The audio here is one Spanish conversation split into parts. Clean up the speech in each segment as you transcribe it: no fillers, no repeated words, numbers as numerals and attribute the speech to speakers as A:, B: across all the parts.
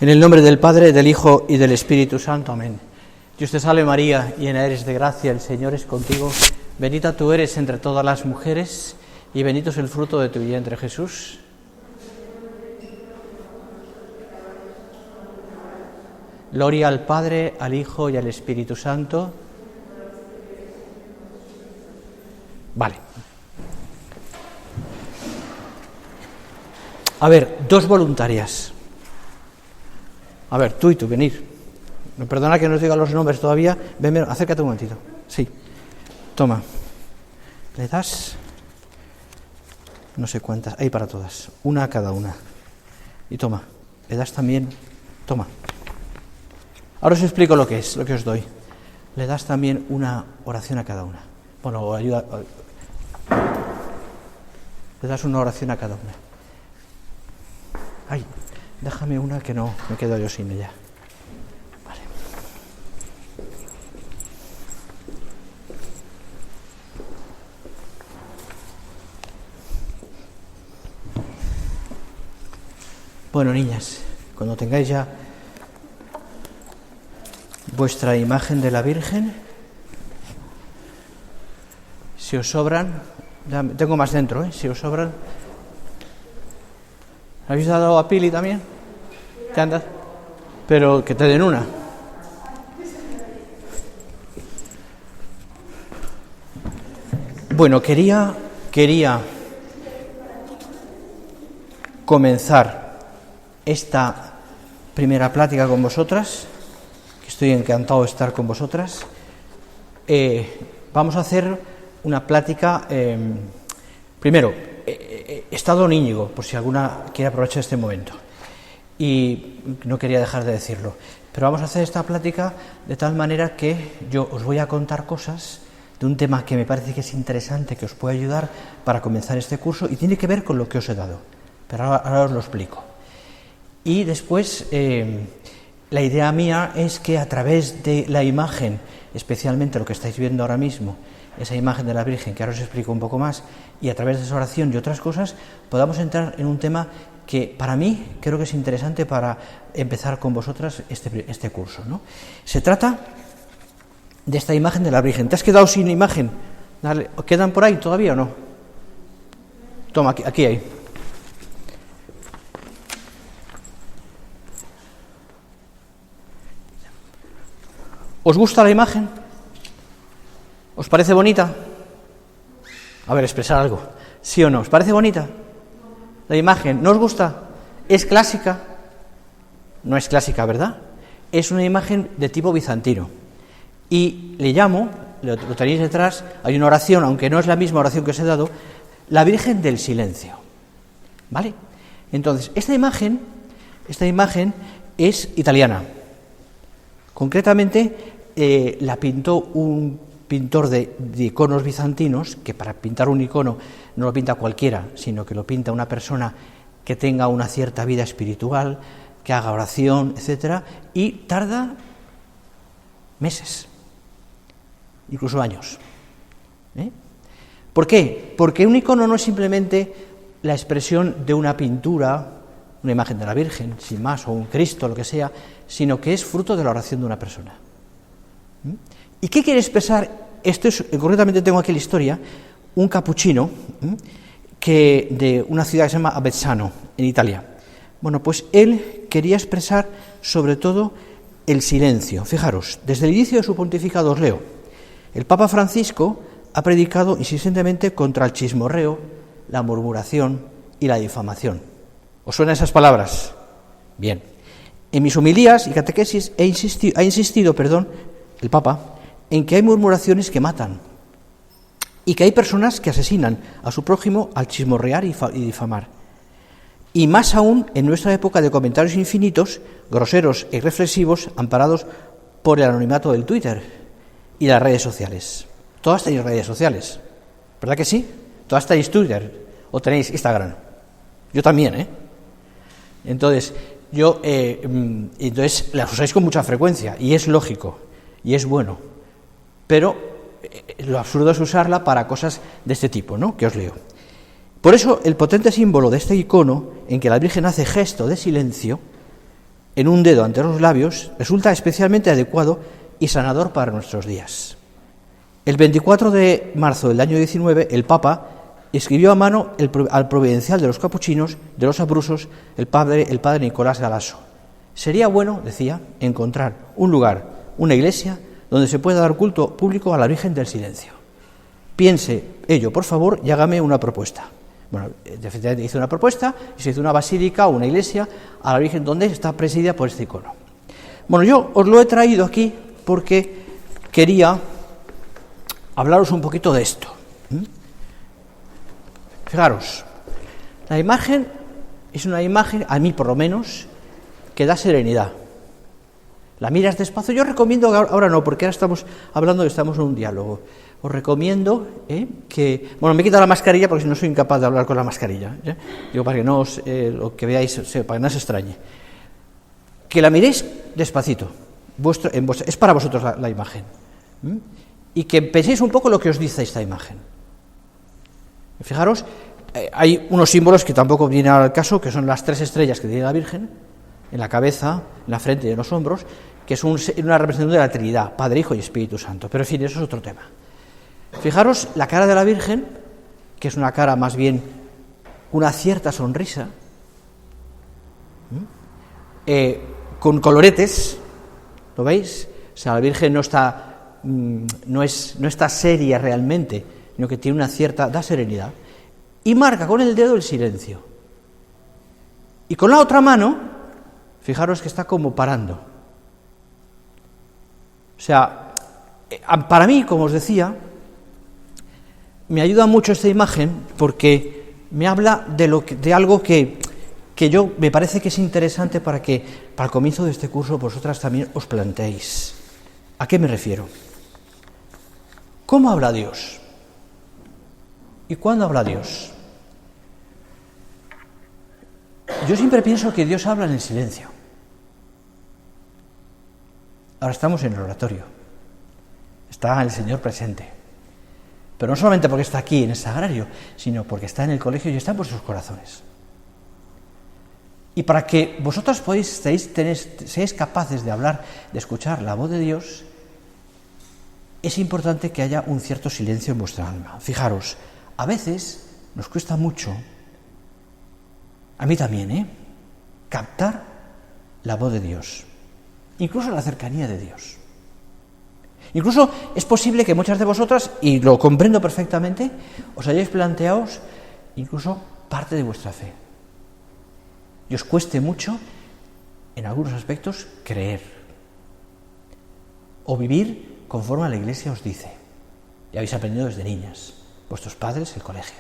A: En el nombre del Padre, del Hijo y del Espíritu Santo. Amén. Dios te salve María, llena eres de gracia, el Señor es contigo. Bendita tú eres entre todas las mujeres, y bendito es el fruto de tu vientre, Jesús. Gloria al Padre, al Hijo y al Espíritu Santo. Vale. A ver, dos voluntarias. A ver, tú y tú, venid. Perdona que no os diga los nombres todavía. Ven, acércate un momentito. Sí. Toma. Le das, no sé cuántas, hay para todas. Una a cada una. Y toma. Le das también, toma. Ahora os explico lo que es, lo que os doy. Le das también una oración a cada una. Bueno, ayuda. Le das una oración a cada una. Ay, déjame una que no me quedo yo sin ella. Vale. Bueno, niñas, cuando tengáis ya vuestra imagen de la Virgen, si os sobran, tengo más dentro, si os sobran. ¿Habéis dado a Pili también? ¿Te andas? Pero que te den una. Bueno, quería comenzar esta primera plática con vosotras, que estoy encantado de estar con vosotras. Vamos a hacer una plática, primero, está don Íñigo, por si alguna quiere aprovechar este momento, y no quería dejar de decirlo, pero vamos a hacer esta plática de tal manera que yo os voy a contar cosas de un tema que me parece que es interesante, que os puede ayudar para comenzar este curso, y tiene que ver con lo que os he dado, pero ahora os lo explico. Y después, la idea mía es que a través de la imagen, especialmente lo que estáis viendo ahora mismo, esa imagen de la Virgen, que ahora os explico un poco más, y a través de esa oración y otras cosas, podamos entrar en un tema que para mí creo que es interesante para empezar con vosotras este curso, ¿no? Se trata de esta imagen de la Virgen. ¿Te has quedado sin imagen? Dale. ¿Quedan por ahí todavía o no? Toma, aquí hay. ¿Os gusta la imagen? ¿Os parece bonita? A ver, expresar algo. ¿Sí o no? ¿Os parece bonita la imagen? ¿No os gusta? ¿Es clásica? No es clásica, ¿verdad? Es una imagen de tipo bizantino. Y le llamo, lo tenéis detrás, hay una oración, aunque no es la misma oración que os he dado, la Virgen del Silencio. ¿Vale? Entonces, esta imagen es italiana. Concretamente, la pintó un pintor de iconos bizantinos, que para pintar un icono no lo pinta cualquiera, sino que lo pinta una persona que tenga una cierta vida espiritual, que haga oración, etcétera, y tarda meses, incluso años. ¿Por qué? Porque un icono no es simplemente la expresión de una pintura, una imagen de la Virgen, sin más, o un Cristo, lo que sea, sino que es fruto de la oración de una persona. ¿Y qué quiere expresar? Esto es, concretamente tengo aquí la historia, un capuchino que de una ciudad que se llama Avezzano, en Italia. Bueno, pues él quería expresar sobre todo el silencio. Fijaros, desde el inicio de su pontificado os leo. El Papa Francisco ha predicado insistentemente contra el chismorreo, la murmuración y la difamación. ¿Os suenan esas palabras? Bien. En mis homilías y catequesis ha insistido, el Papa, en que hay murmuraciones que matan y que hay personas que asesinan a su prójimo al chismorrear y difamar. Y más aún en nuestra época de comentarios infinitos, groseros y reflexivos, amparados por el anonimato del Twitter y las redes sociales. Todas tenéis redes sociales, ¿verdad que sí? Todas tenéis Twitter o tenéis Instagram. Yo también, Entonces, las usáis con mucha frecuencia, y es lógico, y es bueno. Pero lo absurdo es usarla para cosas de este tipo, ¿no?, que os leo. Por eso, el potente símbolo de este icono, en que la Virgen hace gesto de silencio, en un dedo ante los labios resulta especialmente adecuado y sanador para nuestros días. El 24 de marzo del año 19, el Papa escribió a mano al providencial de los capuchinos, de los Abrusos, el padre Nicolás Galasso. Sería bueno, decía, encontrar un lugar, una iglesia, donde se pueda dar culto público a la Virgen del Silencio. Piense ello, por favor, y hágame una propuesta. Bueno, efectivamente hizo una propuesta y se hizo una basílica o una iglesia a la Virgen donde está presidida por este icono. Bueno, yo os lo he traído aquí porque quería hablaros un poquito de esto. Fijaros, la imagen es una imagen, a mí por lo menos, que da serenidad. La miras despacio. Yo recomiendo, ahora no, porque ahora estamos hablando y estamos en un diálogo. Os recomiendo que... Bueno, me he quitado la mascarilla porque si no soy incapaz de hablar con la mascarilla. Digo, para que no os, lo que veáis, para que no os extrañe. Que la miréis despacito. Es para vosotros la imagen. Y que penséis un poco lo que os dice esta imagen. Fijaros, hay unos símbolos que tampoco vienen al caso, que son las 3 estrellas que tiene la Virgen, en la cabeza, en la frente y en los hombros, que es una representación de la Trinidad, Padre, Hijo y Espíritu Santo. Pero en fin, eso es otro tema. Fijaros la cara de la Virgen, que es una cara más bien una cierta sonrisa, con coloretes, ¿lo veis? O sea, la Virgen no está seria realmente, sino que tiene una cierta, da serenidad, y marca con el dedo el silencio. Y con la otra mano, fijaros que está como parando. O sea, para mí, como os decía, me ayuda mucho esta imagen porque me habla de algo que yo me parece que es interesante para el comienzo de este curso vosotras también os planteéis. ¿A qué me refiero? ¿Cómo habla Dios? ¿Y cuándo habla Dios? Yo siempre pienso que Dios habla en el silencio. Ahora estamos en el oratorio. Está el Señor presente. Pero no solamente porque está aquí en el sagrario, sino porque está en el colegio y está en vuestros corazones. Y para que vosotros seáis capaces de hablar, de escuchar la voz de Dios, es importante que haya un cierto silencio en vuestra alma. Fijaros, a veces nos cuesta mucho, a mí también, captar la voz de Dios, incluso la cercanía de Dios. Incluso es posible que muchas de vosotras, y lo comprendo perfectamente, os hayáis planteado incluso parte de vuestra fe. Y os cueste mucho, en algunos aspectos, creer o vivir conforme a la Iglesia os dice. Ya habéis aprendido desde niñas, vuestros padres, el colegio.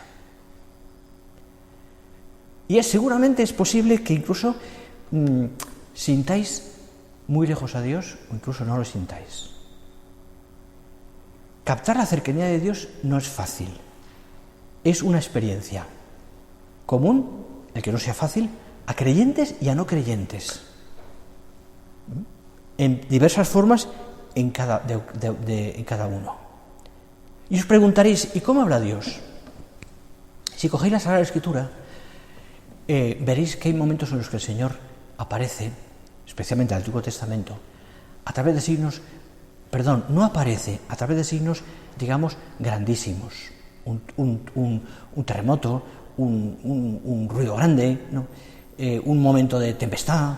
A: Y seguramente es posible que incluso sintáis muy lejos a Dios o incluso no lo sintáis. Captar la cercanía de Dios no es fácil. Es una experiencia común, el que no sea fácil, a creyentes y a no creyentes. En diversas formas en cada uno. Y os preguntaréis, ¿y cómo habla Dios? Si cogéis la Sagrada Escritura, veréis que hay momentos en los que el Señor aparece, especialmente en el Antiguo Testamento, a través de signos, no aparece, a través de signos, digamos, grandísimos. Un terremoto, un ruido grande, ¿no? Un momento de tempestad.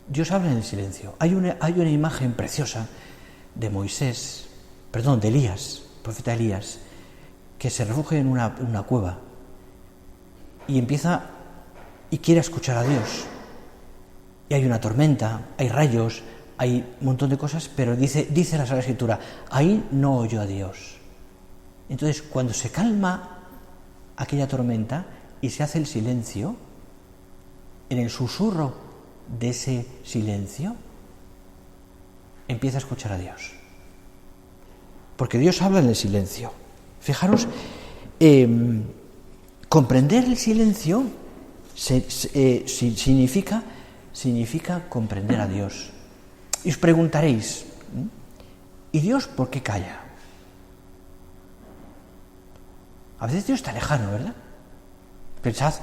A: Dios habla en el silencio. Hay una imagen preciosa de de Elías, profeta Elías, que se refugia en una cueva y empieza y quiere escuchar a Dios. Y hay una tormenta, hay rayos, hay un montón de cosas, pero dice la Sagrada Escritura, ahí no oyó a Dios. Entonces, cuando se calma aquella tormenta y se hace el silencio, en el susurro de ese silencio, empieza a escuchar a Dios. Porque Dios habla en el silencio. Fijaros, comprender el silencio significa comprender a Dios. Y os preguntaréis, ¿y Dios por qué calla? A veces Dios está lejano, ¿verdad? Pensad,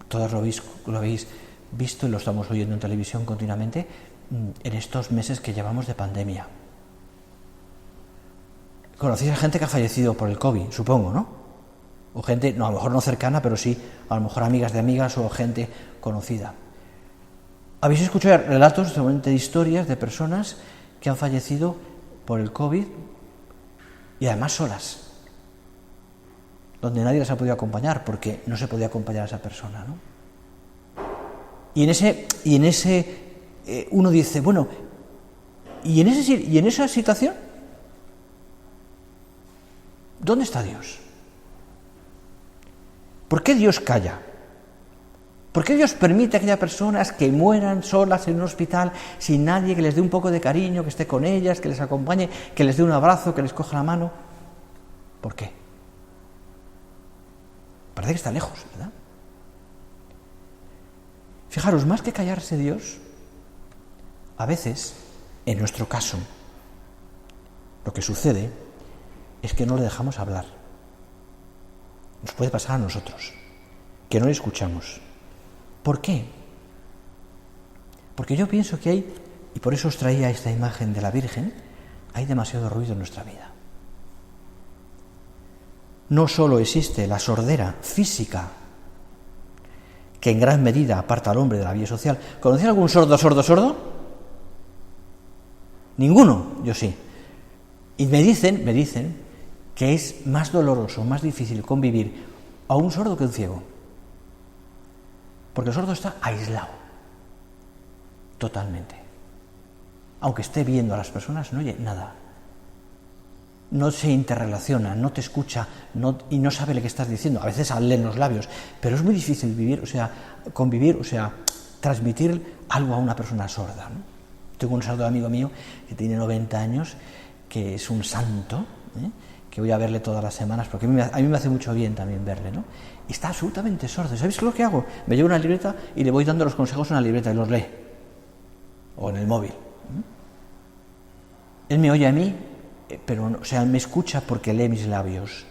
A: todos lo veis visto y lo estamos oyendo en televisión continuamente en estos meses que llevamos de pandemia. Conocéis a gente que ha fallecido por el COVID, supongo, ¿no? O gente, no, a lo mejor no cercana, pero sí, a lo mejor amigas de amigas o gente conocida. ¿Habéis escuchado relatos seguramente de historias de personas que han fallecido por el COVID y además solas, donde nadie les ha podido acompañar porque no se podía acompañar a esa persona, ¿no? Y en ese uno dice, bueno, ¿y en esa situación dónde está Dios? ¿Por qué Dios calla? ¿Por qué Dios permite a aquellas personas que mueran solas en un hospital sin nadie que les dé un poco de cariño, que esté con ellas, que les acompañe, que les dé un abrazo, que les coja la mano? ¿Por qué? Parece que está lejos, ¿verdad? Fijaros, más que callarse Dios, a veces, en nuestro caso, lo que sucede es que no le dejamos hablar. Nos puede pasar a nosotros, que no le escuchamos. ¿Por qué? Porque yo pienso que hay, y por eso os traía esta imagen de la Virgen, hay demasiado ruido en nuestra vida. No solo existe la sordera física, que en gran medida aparta al hombre de la vida social. ¿Conocéis algún sordo? Ninguno, yo sí. Y me dicen que es más doloroso, más difícil convivir a un sordo que a un ciego. Porque el sordo está aislado, totalmente. Aunque esté viendo a las personas, no oye nada. No se interrelaciona, no te escucha y no sabe lo que estás diciendo. A veces lee en los labios, pero es muy difícil convivir, transmitir algo a una persona sorda, ¿no? Tengo un sordo amigo mío que tiene 90 años, que es un santo, que voy a verle todas las semanas, porque a mí me hace mucho bien también verle, ¿no? Y está absolutamente sordo. ¿Sabéis lo que hago? Me llevo una libreta y le voy dando los consejos en la libreta y los lee. O en el móvil. Él me oye a mí, pero me escucha porque lee mis labios.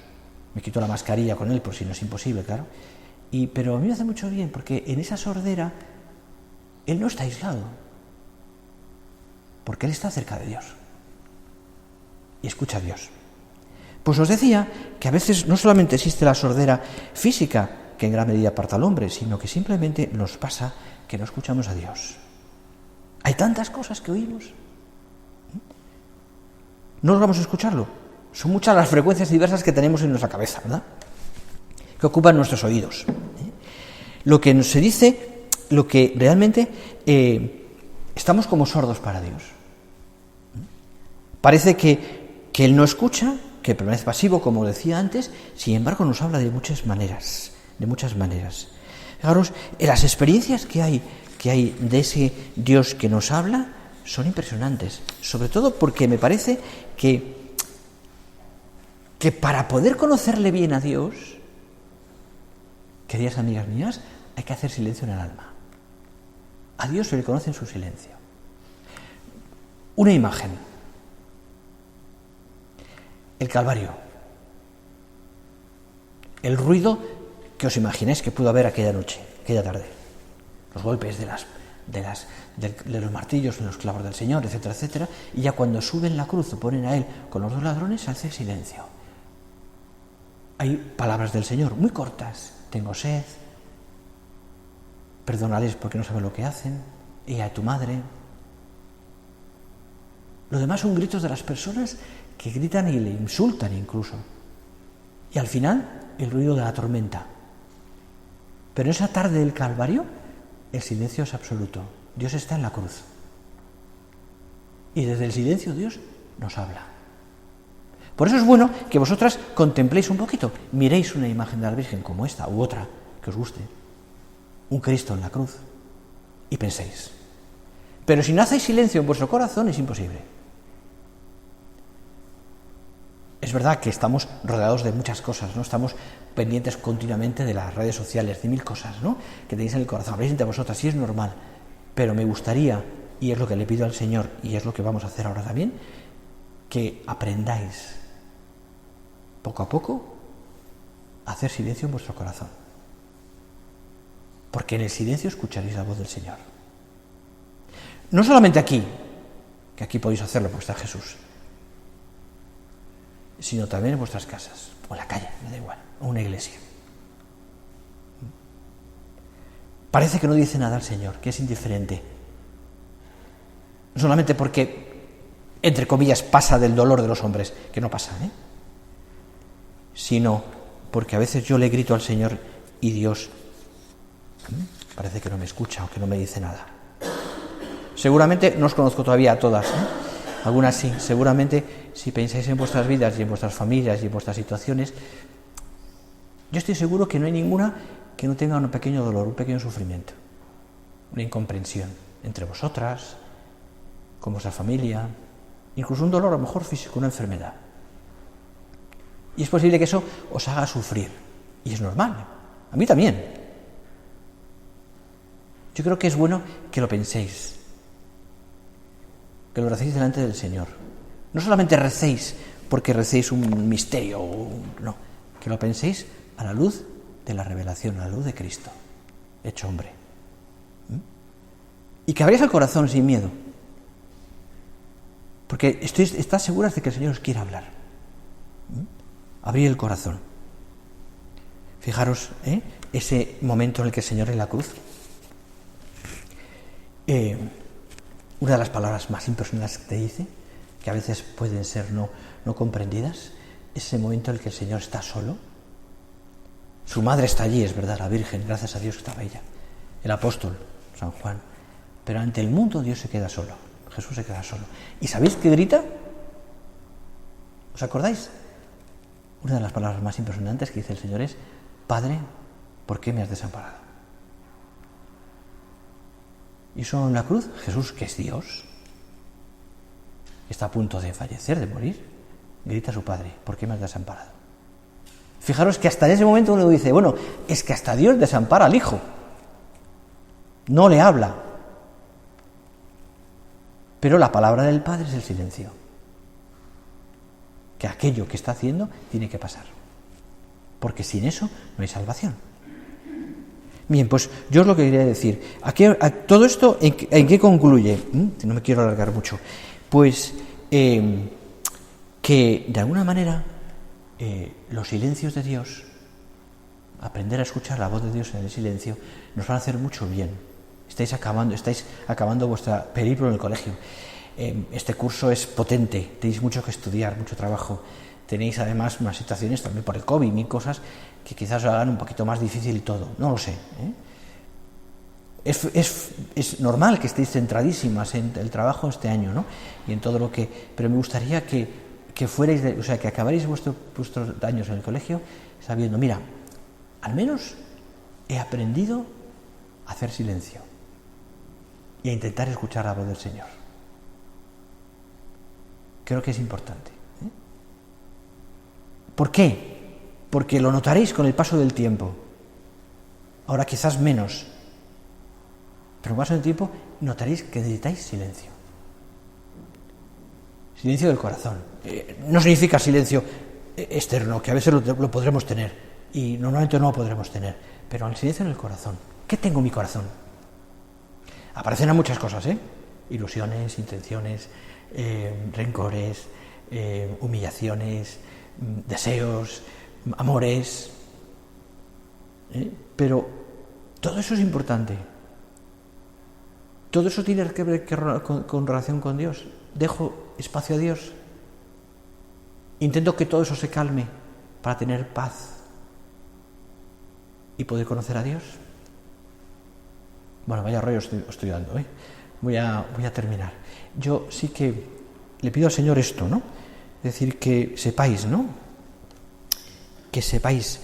A: Me quito la mascarilla con él, por si no es imposible, claro. Pero a mí me hace mucho bien, porque en esa sordera él no está aislado, porque él está cerca de Dios y escucha a Dios. Pues os decía que a veces no solamente existe la sordera física, que en gran medida aparta al hombre, sino que simplemente nos pasa que no escuchamos a Dios. Hay tantas cosas que oímos. No vamos a escucharlo. Son muchas las frecuencias diversas que tenemos en nuestra cabeza, ¿verdad? Que ocupan nuestros oídos. Lo que se dice, lo que realmente estamos como sordos para Dios. Parece que Él no escucha, que permanece pasivo, como decía antes, sin embargo nos habla de muchas maneras. Fijaros, las experiencias que hay de ese Dios que nos habla son impresionantes, sobre todo porque me parece que para poder conocerle bien a Dios, queridas amigas mías, hay que hacer silencio en el alma. A Dios se le conoce en su silencio. Una imagen. El Calvario. El ruido que os imagináis que pudo haber aquella noche, aquella tarde. Los golpes de los martillos en los clavos del Señor, etcétera, etcétera. Y ya cuando suben la cruz o ponen a Él con los 2 ladrones, se hace silencio. Hay palabras del Señor muy cortas. Tengo sed. Perdónales porque no saben lo que hacen. Ella a tu madre. Lo demás son gritos de las personas que gritan y le insultan incluso. Y al final, el ruido de la tormenta. Pero esa tarde del Calvario, el silencio es absoluto. Dios está en la cruz. Y desde el silencio Dios nos habla. Por eso es bueno que vosotras contempléis un poquito, miréis una imagen de la Virgen como esta u otra que os guste, un Cristo en la cruz, y penséis. Pero si no hacéis silencio en vuestro corazón es imposible. Es verdad que estamos rodeados de muchas cosas, ¿no? Estamos pendientes continuamente de las redes sociales, de 1000 cosas, ¿no? Que tenéis en el corazón. Habréis entre vosotras, y es normal. Pero me gustaría, y es lo que le pido al Señor, y es lo que vamos a hacer ahora también, que aprendáis poco a poco a hacer silencio en vuestro corazón. porque en el silencio escucharéis la voz del Señor. No solamente aquí, que aquí podéis hacerlo porque está Jesús, sino también en vuestras casas, o en la calle, me da igual, o en una iglesia. Parece que no dice nada al Señor, que es indiferente. No solamente porque, entre comillas, pasa del dolor de los hombres, que no pasa, sino porque a veces yo le grito al Señor y Dios parece que no me escucha o que no me dice nada. Seguramente no os conozco todavía a todas, algunas sí. Seguramente si pensáis en vuestras vidas y en vuestras familias y en vuestras situaciones, yo estoy seguro que no hay ninguna que no tenga un pequeño dolor, un pequeño sufrimiento, una incomprensión entre vosotras, con vuestra familia, incluso un dolor a lo mejor físico, una enfermedad. Y es posible que eso os haga sufrir, y es normal, a mí también. Yo creo que es bueno que lo penséis, que lo recéis delante del Señor. No solamente recéis porque recéis un misterio, no, que lo penséis a la luz de la revelación, a la luz de Cristo, hecho hombre. Y que abráis el corazón sin miedo, porque estás seguras de que el Señor os quiere hablar. Abrir el corazón. Fijaros, ese momento en el que el Señor en la cruz, una de las palabras más impresionantes que te dice, que a veces pueden ser no comprendidas, ese momento en el que el Señor está solo. Su madre está allí, es verdad, la Virgen, gracias a Dios que estaba ella, el apóstol, San Juan, pero ante el mundo Dios se queda solo, Jesús se queda solo. ¿Y sabéis qué grita? ¿Os acordáis? Una de las palabras más impresionantes que dice el Señor es: Padre, ¿por qué me has desamparado? Y solo en la cruz, Jesús, que es Dios, está a punto de fallecer, de morir, grita a su Padre: ¿por qué me has desamparado? Fijaros que hasta en ese momento uno dice, bueno, es que hasta Dios desampara al Hijo, no le habla. Pero la palabra del Padre es el silencio, que aquello que está haciendo tiene que pasar, porque sin eso no hay salvación. Bien, pues yo os lo que quería decir, todo esto, ¿en qué concluye? No me quiero alargar mucho. Pues que de alguna manera los silencios de Dios, aprender a escuchar la voz de Dios en el silencio, nos van a hacer mucho bien. Estáis acabando vuestro periplo en el colegio. Este curso es potente, tenéis mucho que estudiar, mucho trabajo. Tenéis además unas situaciones también por el COVID, mil cosas que quizás os hagan un poquito más difícil todo, no lo sé. Es normal que estéis centradísimas en el trabajo este año, ¿no? Y en todo lo que... Pero me gustaría que fuerais, que acabaréis vuestros años en el colegio sabiendo, mira, al menos he aprendido a hacer silencio y a intentar escuchar la voz del Señor. Creo que es importante. ¿Por qué? Porque lo notaréis con el paso del tiempo. Ahora quizás menos, pero con el paso del tiempo notaréis que necesitáis silencio. Silencio del corazón. No significa silencio externo, que a veces lo podremos tener y normalmente no lo podremos tener, pero el silencio en el corazón. ¿Qué tengo en mi corazón? Aparecen muchas cosas, ilusiones, intenciones, rencores, humillaciones, deseos, amores, pero todo eso es importante. Todo eso tiene que ver con relación con Dios. Dejo espacio a Dios. Intento que todo eso se calme para tener paz y poder conocer a Dios. Bueno, vaya rollo estoy dando, Voy a terminar. Yo sí que le pido al Señor esto, ¿no? Es decir, que sepáis, ¿no? Que sepáis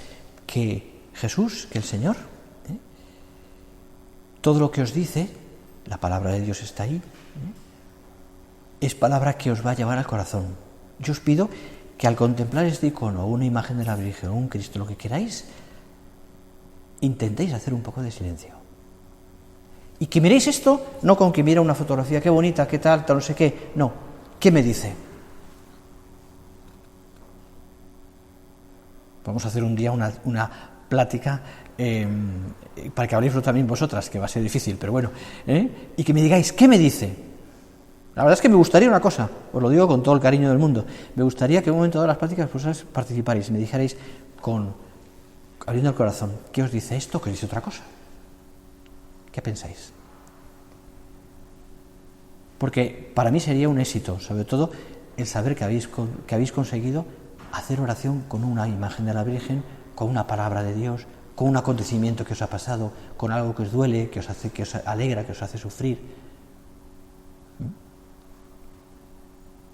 A: que Jesús, que el Señor, todo lo que os dice, la palabra de Dios está ahí, es palabra que os va a llevar al corazón. Yo os pido que al contemplar este icono, o una imagen de la Virgen, o un Cristo, lo que queráis, intentéis hacer un poco de silencio. Y que miréis esto, no con que mira una fotografía, qué bonita, qué tal, no sé qué, no, ¿qué me dice? Vamos a hacer un día una plática para que habléis también vosotras, que va a ser difícil, pero bueno, y que me digáis, ¿qué me dice? La verdad es que me gustaría una cosa, os lo digo con todo el cariño del mundo, me gustaría que en un momento de las prácticas vosotras participarais y me dijerais, abriendo el corazón, ¿qué os dice esto? ¿Qué os dice otra cosa? ¿Qué pensáis? Porque para mí sería un éxito, sobre todo el saber que habéis conseguido hacer oración con una imagen de la Virgen, con una palabra de Dios, con un acontecimiento que os ha pasado, con algo que os duele, que os alegra, que os hace sufrir.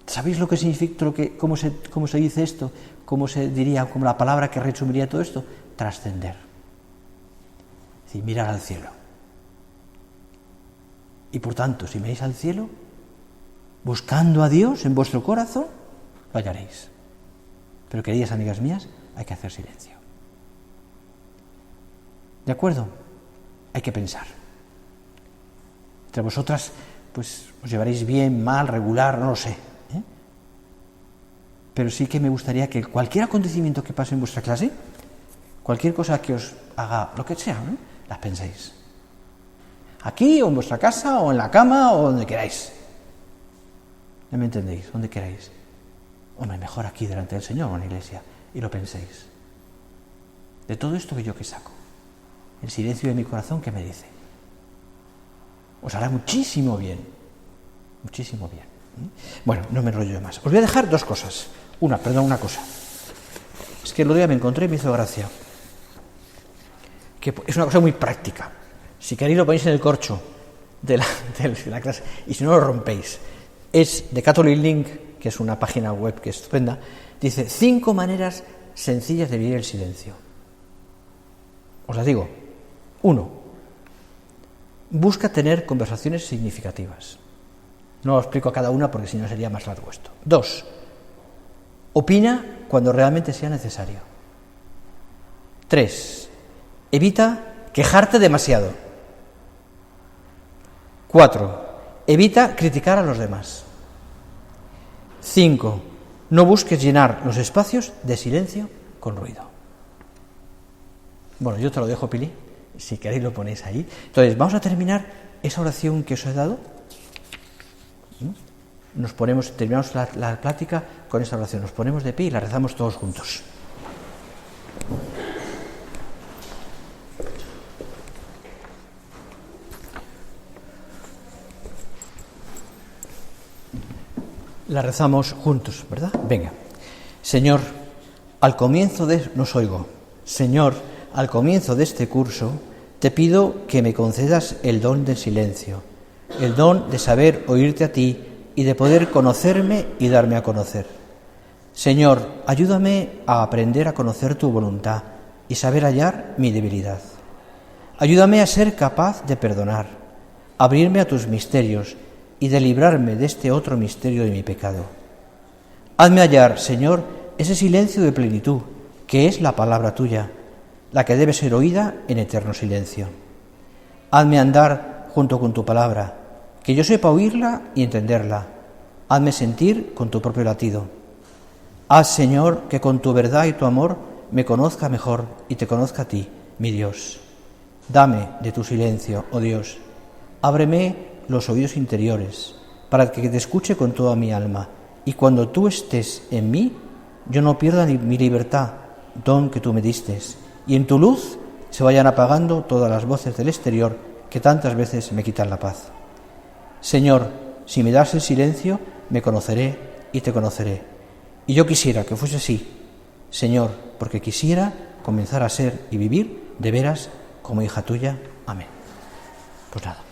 A: ¿Sabéis lo que significa, cómo se dice esto? ¿Cómo se diría, como la palabra que resumiría todo esto? Trascender. Es decir, mirar al cielo. Y por tanto, si miráis al cielo, buscando a Dios en vuestro corazón, lo hallaréis. Pero queridas amigas mías, hay que hacer silencio. ¿De acuerdo? Hay que pensar. Entre vosotras, pues os llevaréis bien, mal, regular, no lo sé. Pero sí que me gustaría que cualquier acontecimiento que pase en vuestra clase, cualquier cosa que os haga, lo que sea, las penséis. Aquí, o en vuestra casa, o en la cama, o donde queráis. ¿Ya me entendéis? Donde queráis. Hombre, mejor aquí delante del Señor o en la iglesia. Y lo penséis. De todo esto que saco. El silencio de mi corazón, ¿qué me dice? Os hará muchísimo bien. Muchísimo bien. Bueno, no me enrollo más. Os voy a dejar dos cosas. Una cosa. Es que el otro día me encontré y me hizo gracia. Que es una cosa muy práctica. Si queréis lo ponéis en el corcho de la clase. Y si no lo rompéis. Es de Catholic Link, que es una página web que es estupenda. Dice 5 maneras sencillas de vivir el silencio. Os las digo. 1. Busca tener conversaciones significativas. No lo explico a cada una porque si no sería más largo esto. 2. Opina cuando realmente sea necesario. 3. Evita quejarte demasiado. 4. Evita criticar a los demás. 5. No busques llenar los espacios de silencio con ruido. Bueno, yo te lo dejo, Pili. Si queréis lo ponéis ahí. Entonces, vamos a terminar esa oración que os he dado. Terminamos la plática con esta oración. Nos ponemos de pie y la rezamos todos juntos. La rezamos juntos, ¿verdad? Venga. Señor, Señor, al comienzo de este curso, te pido que me concedas el don del silencio, el don de saber oírte a ti y de poder conocerme y darme a conocer. Señor, ayúdame a aprender a conocer tu voluntad y saber hallar mi debilidad. Ayúdame a ser capaz de perdonar, abrirme a tus misterios y de librarme de este otro misterio de mi pecado. Hazme hallar, Señor, ese silencio de plenitud, que es la palabra tuya, la que debe ser oída en eterno silencio. Hazme andar junto con tu palabra, que yo sepa oírla y entenderla. Hazme sentir con tu propio latido. Haz, Señor, que con tu verdad y tu amor me conozca mejor y te conozca a ti, mi Dios. Dame de tu silencio, oh Dios. Ábreme los oídos interiores, para que te escuche con toda mi alma, y cuando tú estés en mí, yo no pierda mi libertad, don que tú me distes, y en tu luz se vayan apagando todas las voces del exterior que tantas veces me quitan la paz. Señor, si me das el silencio, me conoceré y te conoceré. Y yo quisiera que fuese así, Señor, porque quisiera comenzar a ser y vivir de veras como hija tuya. Amén. Pues nada.